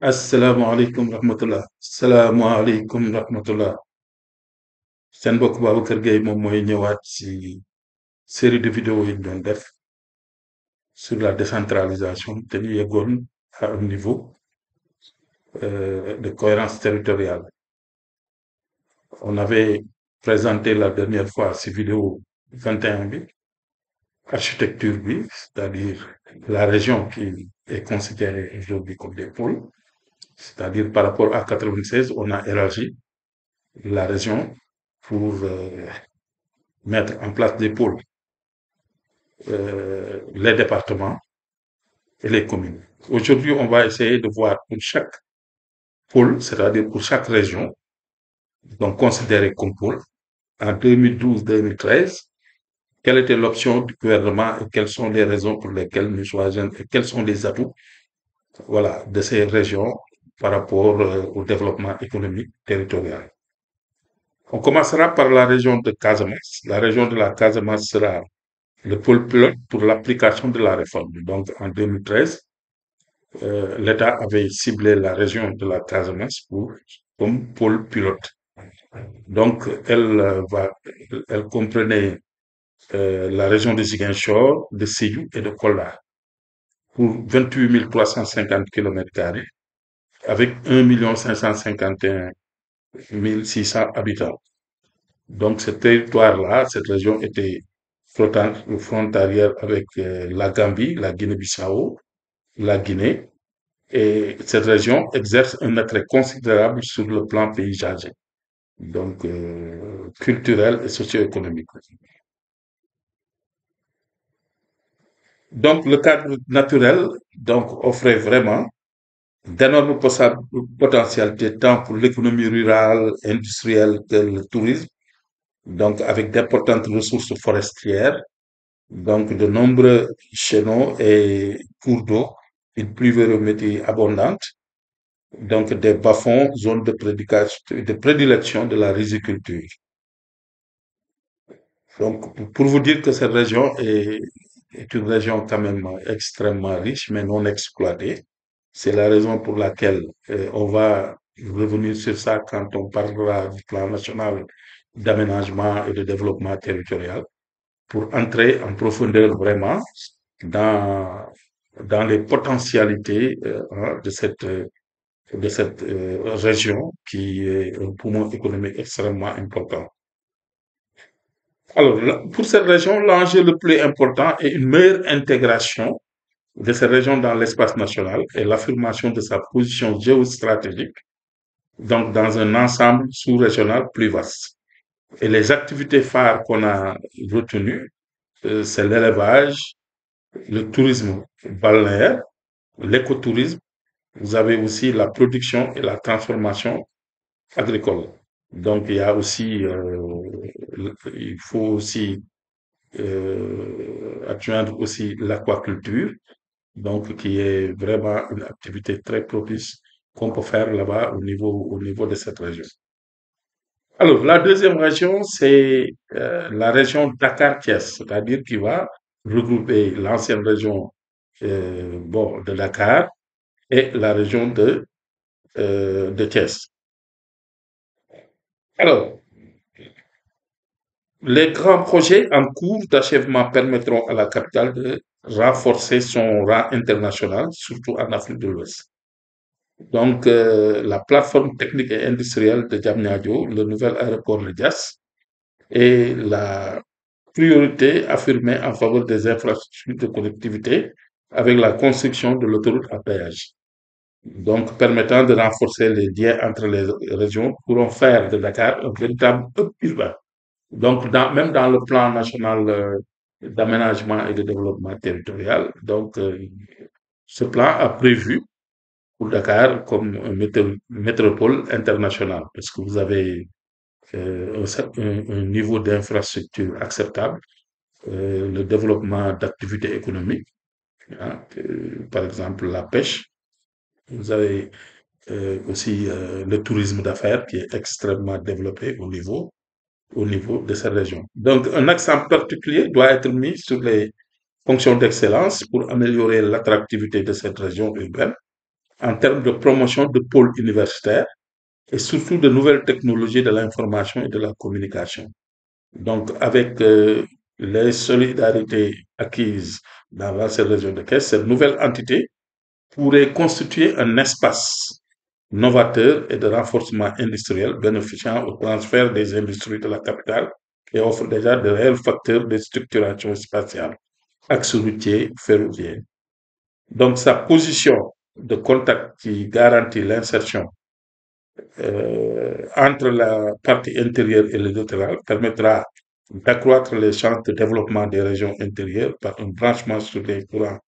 Assalamu alaikum rahmatullah. Assalamu alaikum rahmatullah. Seen mbokk Babacar Gueye moom mooy ñëwaat ci série de vidéos yi ñu doon def sur la décentralisation te ñu yeggoon à un niveau de cohérence territoriale. On avait présenté la dernière fois ci vidéo 21 bi architecture bi, c'est-à-dire la région qui est considérée aujourd'hui comme des pôles, c'est-à-dire par rapport à 96, on a élargi la région pour mettre en place des pôles, les départements et les communes. Aujourd'hui, on va essayer de voir pour chaque pôle, c'est-à-dire pour chaque région, donc considérée comme pôle, en 2012-2013, quelle était l'option du gouvernement et quelles sont les raisons pour lesquelles nous choisissons et quels sont les atouts, voilà, de ces régions par rapport au développement économique territorial. On commencera par la région de Casamance. La région de la Casamance sera le pôle pilote pour l'application de la réforme. Donc, en 2013, l'État avait ciblé la région de la Casamance comme pôle pilote. Donc, elle comprenait la région de Ziguinchor, de Sédhiou et de Kolda pour 28 350 km², avec 1 551 600 habitants. Donc, ce territoire-là, cette région était frontalière avec la Gambie, la Guinée-Bissau, la Guinée, et cette région exerce un attrait considérable sur le plan paysager, donc culturel et socio-économique. Donc, le cadre naturel offrait vraiment d'énormes potentialités tant pour l'économie rurale, industrielle que le tourisme, donc avec d'importantes ressources forestières, donc de nombreux chenaux et cours d'eau, une pluviométrie abondante, donc des bas-fonds, zones de prédilection de la riziculture. Donc, pour vous dire que cette région est une région quand même extrêmement riche, mais non exploitée. C'est la raison pour laquelle on va revenir sur ça quand on parlera du plan national d'aménagement et de développement territorial, pour entrer en profondeur vraiment dans, dans les potentialités de cette région qui est un poumon économique extrêmement important. Alors, pour cette région, l'enjeu le plus important est une meilleure intégration de cette région dans l'espace national et l'affirmation de sa position géostratégique, donc dans un ensemble sous-régional plus vaste. Et les activités phares qu'on a retenues, c'est l'élevage, le tourisme balnéaire, l'écotourisme. Vous avez aussi la production et la transformation agricole. Donc, il y a aussi, il faut aussi adjoindre aussi l'aquaculture, donc qui est vraiment une activité très propice qu'on peut faire là-bas au niveau de cette région. Alors, la deuxième région, c'est la région Dakar-Thiès, c'est-à-dire qui va regrouper l'ancienne région bon, de Dakar et la région de Thiès. Alors, les grands projets en cours d'achèvement permettront à la capitale de renforcer son rang international, surtout en Afrique de l'Ouest. Donc, la plateforme technique et industrielle de Diamniadio, le nouvel aéroport de Dias, et la priorité affirmée en faveur des infrastructures de connectivité avec la construction de l'autoroute à péage. Donc, permettant de renforcer les liens entre les régions, pourront faire de Dakar un véritable hub urbain. Donc, même dans le plan national d'aménagement et de développement territorial, donc, ce plan a prévu pour Dakar comme une métropole internationale, parce que vous avez un niveau d'infrastructure acceptable, le développement d'activités économiques, hein, par exemple la pêche. Vous avez aussi le tourisme d'affaires qui est extrêmement développé au niveau de cette région. Donc, un accent particulier doit être mis sur les fonctions d'excellence pour améliorer l'attractivité de cette région urbaine en termes de promotion de pôles universitaires et surtout de nouvelles technologies de l'information et de la communication. Donc, avec les solidarités acquises dans la région de Caisse, cette nouvelle entité pourrait constituer un espace novateur et de renforcement industriel bénéficiant au transfert des industries de la capitale et offre déjà de réels facteurs de structuration spatiale, axe routier, ferroviaire. Donc, sa position de contact qui garantit l'insertion entre la partie intérieure et le littoral permettra d'accroître les chances de développement des régions intérieures par un branchement sur les courants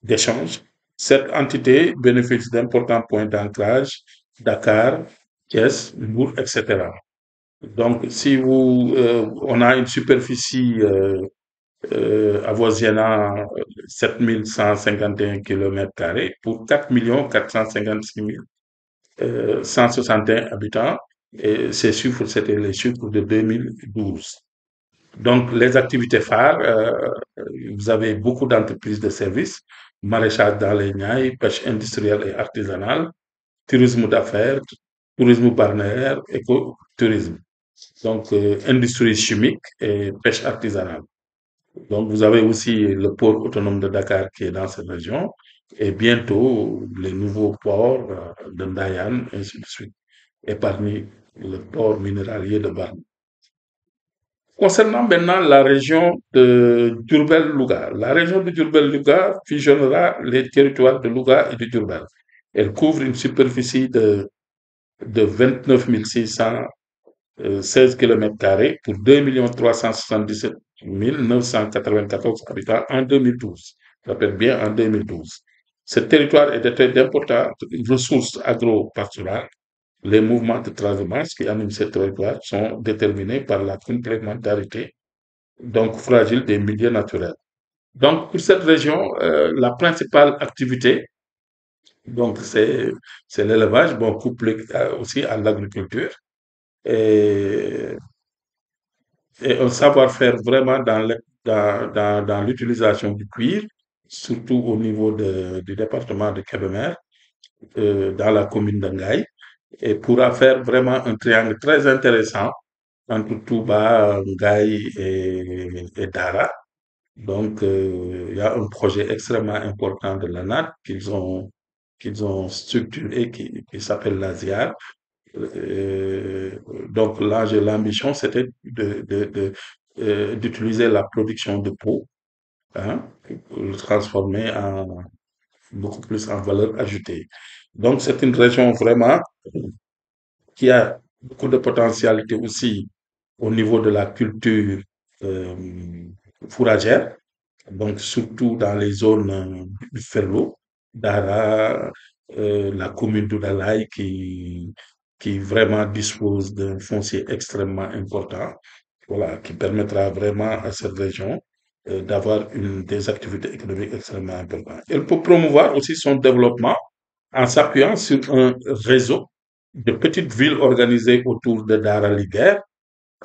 d'échange. Cette entité bénéficie d'importants points d'ancrage, Dakar, Thiès, Mbour, etc. Donc, si on a une superficie avoisinant 7151 km² pour 4 456 161 habitants. Et ces chiffres, c'était les chiffres de 2012. Donc, les activités phares, vous avez beaucoup d'entreprises de services, maraîchage dans les Niayes, pêche industrielle et artisanale, tourisme d'affaires, tourisme balnéaire, écotourisme. Donc, industrie chimique et pêche artisanale. Donc, vous avez aussi le port autonome de Dakar qui est dans cette région et bientôt les nouveaux ports de Ndayan, ainsi de suite, et parmi le port minéralier de Barne. Concernant maintenant la région de Durbel-Louga, la région de Durbel-Louga fusionnera les territoires de Louga et de Durbel. Elle couvre une superficie de 29 616 km² pour 2 377 994 habitants en 2012. Je rappelle bien en 2012. Ce territoire est doté d'importantes ressources agro-pastorales. Les mouvements de transhumance qui animent ce territoire sont déterminés par la complémentarité donc fragile des milieux naturels. Donc, pour cette région, la principale activité, donc, c'est l'élevage, bon, couplé aussi à l'agriculture et, et un savoir-faire vraiment dans l'utilisation du cuir, surtout au niveau du département de Kébémer, dans la commune d'Angaï, et pourra faire vraiment un triangle très intéressant entre Touba, Ngaï et Dara. Donc, il y a un projet extrêmement important de l'ANAT qu'ils ont structuré qui s'appelle l'ASIAR. Euh, donc, là, l'ambition, c'était d'utiliser la production de peau, hein, pour le transformer beaucoup plus en valeur ajoutée. Donc, c'est une région vraiment qui a beaucoup de potentialité aussi au niveau de la culture euh, fourragère, donc surtout dans les zones du Ferlo, Dara, la commune d'Oudalaï qui vraiment dispose d'un foncier extrêmement important, voilà, qui permettra vraiment à cette région d'avoir des activités économiques extrêmement importantes. Elle peut promouvoir aussi son développement en s'appuyant sur un réseau de petites villes organisées autour de Dara Liguer,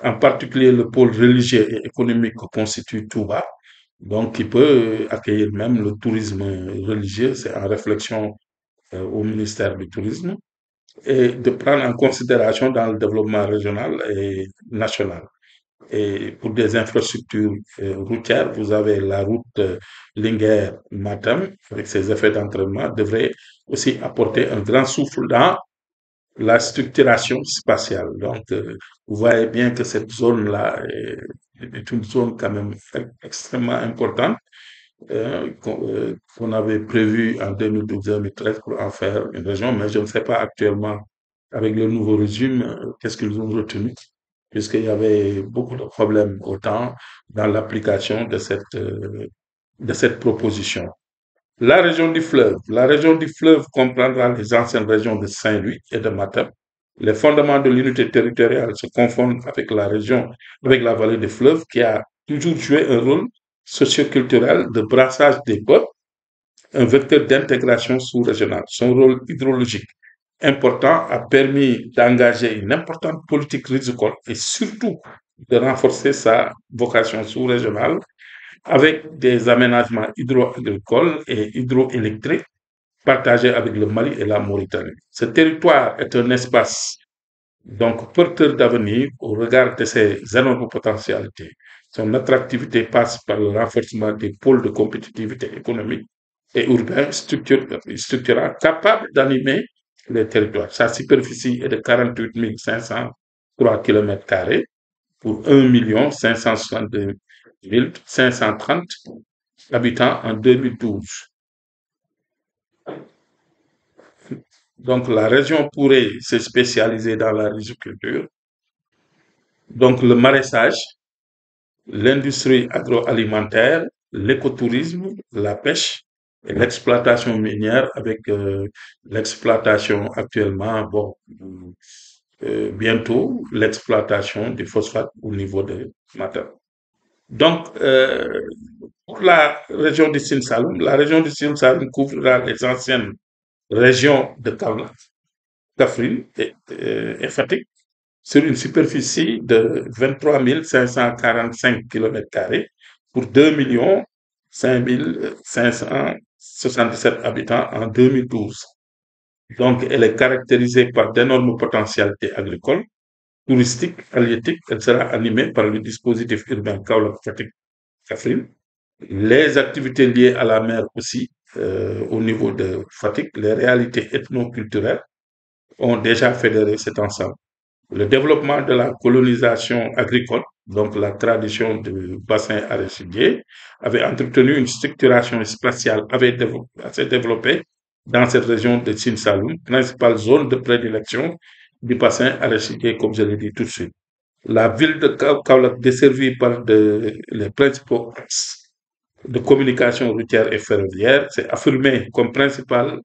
en particulier le pôle religieux et économique que constitue Touba, donc qui peut accueillir même le tourisme religieux, c'est en réflexion au ministère du Tourisme, et de prendre en considération dans le développement régional et national. Et pour des infrastructures routières, vous avez la route Linguère-Matam, avec ses effets d'entraînement, devrait aussi apporter un grand souffle dans la structuration spatiale. Donc, vous voyez bien que cette zone-là est une zone quand même extrêmement importante qu'on avait prévu en 2012-2013 pour en faire une région, mais je ne sais pas actuellement, avec le nouveau régime, qu'est-ce qu'ils ont retenu, puisqu'il y avait beaucoup de problèmes autant dans l'application de cette proposition. La région du fleuve. La région du fleuve comprendra les anciennes régions de Saint-Louis et de Matam. Les fondements de l'unité territoriale se confondent avec la région, avec la vallée du fleuve qui a toujours joué un rôle socioculturel de brassage des peuples, un vecteur d'intégration sous-régionale. Son rôle hydrologique important a permis d'engager une importante politique rizicole et surtout de renforcer sa vocation sous-régionale avec des aménagements hydro-agricoles et hydroélectriques partagé avec le Mali et la Mauritanie. Ce territoire est un espace donc porteur d'avenir au regard de ses énormes potentialités. Son attractivité passe par le renforcement des pôles de compétitivité économique et urbain structurant capables d'animer les territoires. Sa superficie est de 48 503 km² pour 1 562 530 habitants en 2012. Donc, la région pourrait se spécialiser dans la riziculture, donc le maraîchage, l'industrie agroalimentaire, l'écotourisme, la pêche et l'exploitation minière avec l'exploitation actuellement, bon, bientôt l'exploitation du phosphate au niveau de Matam. Donc, pour la région du Sine Saloum, la région du Sine Saloum couvrira les anciennes régions de Kaolack, Kaffrine et Fatick sur une superficie de 23 545 km² pour 2 5 577 habitants en 2012. Donc, elle est caractérisée par d'énormes potentialités agricoles, touristiques, halieutiques. Elle sera animée par le dispositif urbain Kaolack Fatick Kaffrine. Les activités liées à la mer aussi, au niveau de Fatick, les réalités ethno-culturelles ont déjà fédéré cet ensemble. Le développement de la colonisation agricole, donc la tradition du bassin arachidier, avait entretenu une structuration spatiale assez développée dans cette région de Sine Saloum, principale zone de prédilection du bassin arachidier, comme je l'ai dit tout de suite. La ville de Kaolack, desservie par les principaux axes de communication routière et ferroviaire, s'est affirmée comme principale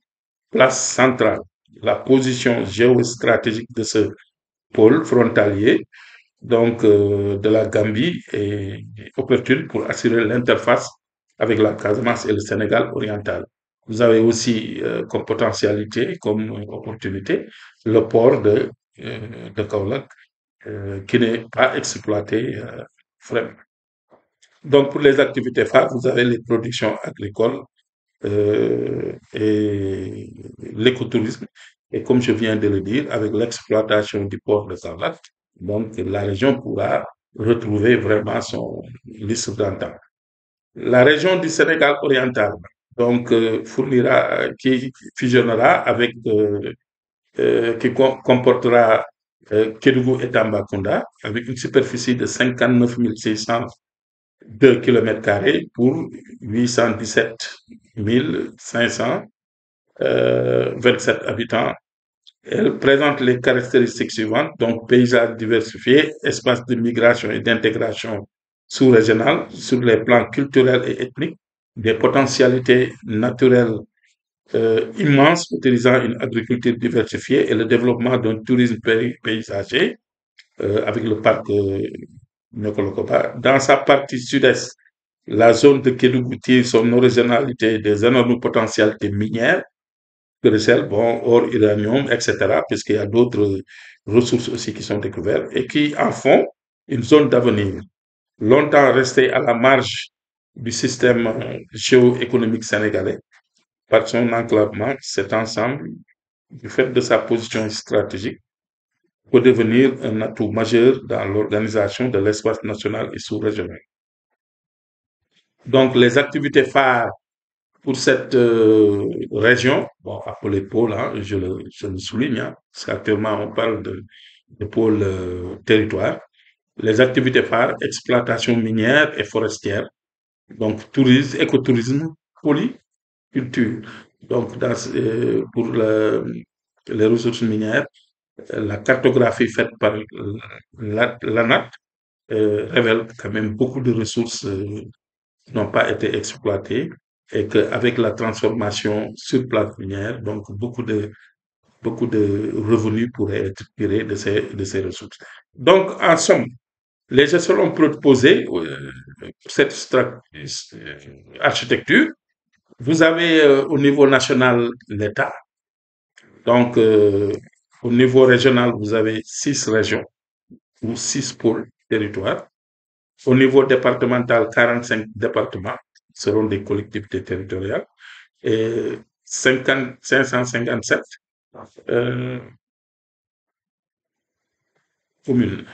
place centrale. La position géostratégique de ce pôle frontalier donc de la Gambie est opportune pour assurer l'interface avec la Casamance et le Sénégal oriental. Vous avez aussi comme potentialité, comme opportunité, le port de Kaolack qui n'est pas exploité vraiment. Donc pour les activités phares, vous avez les productions agricoles et l'écotourisme. Et comme je viens de le dire, avec l'exploitation du port de Kaolack, donc la région pourra retrouver vraiment son liste d'antan. La région du Sénégal oriental, donc fournira, qui fusionnera avec, comportera Kédougou et Tambacounda, avec une superficie de 59 602 km² pour 817 527 habitants. Elle présente les caractéristiques suivantes, donc paysage diversifié, espace de migration et d'intégration sous-régionale sur les plans culturels et ethniques, des potentialités naturelles immenses utilisant une agriculture diversifiée et le développement d'un tourisme paysager avec le parc Nyokolokoba. Dans sa partie sud-est, la zone de Kédougou tire son originalité des énormes potentialités minières de sel, bon, or, uranium, etc., puisqu'il y a d'autres ressources aussi qui sont découvertes et qui en font une zone d'avenir. Longtemps restée à la marge du système géoéconomique sénégalais, par son enclavement, cet ensemble, du fait de sa position stratégique, peut devenir un atout majeur dans l'organisation de l'espace national et sous-régional. Donc, les activités phares pour cette région, bon, appelée pôle, hein, je le souligne, hein, parce qu'actuellement on parle de pôle territoire. Les activités phares, exploitation minière et forestière, donc tourisme, écotourisme, polyculture. Donc, pour les ressources minières, la cartographie faite par l'ANAT révèle quand même beaucoup de ressources n'ont pas été exploitées et qu'avec la transformation sur plate minière, donc beaucoup de revenus pourraient être tirés de ces ressources. Donc, en somme, les gestions proposées pour cette architecture, vous avez au niveau national l'État, donc au niveau régional, vous avez 6 régions ou 6 pôles territoires. Au niveau départemental, 45 départements seront des collectivités territoriales. Et 557 euh, communes.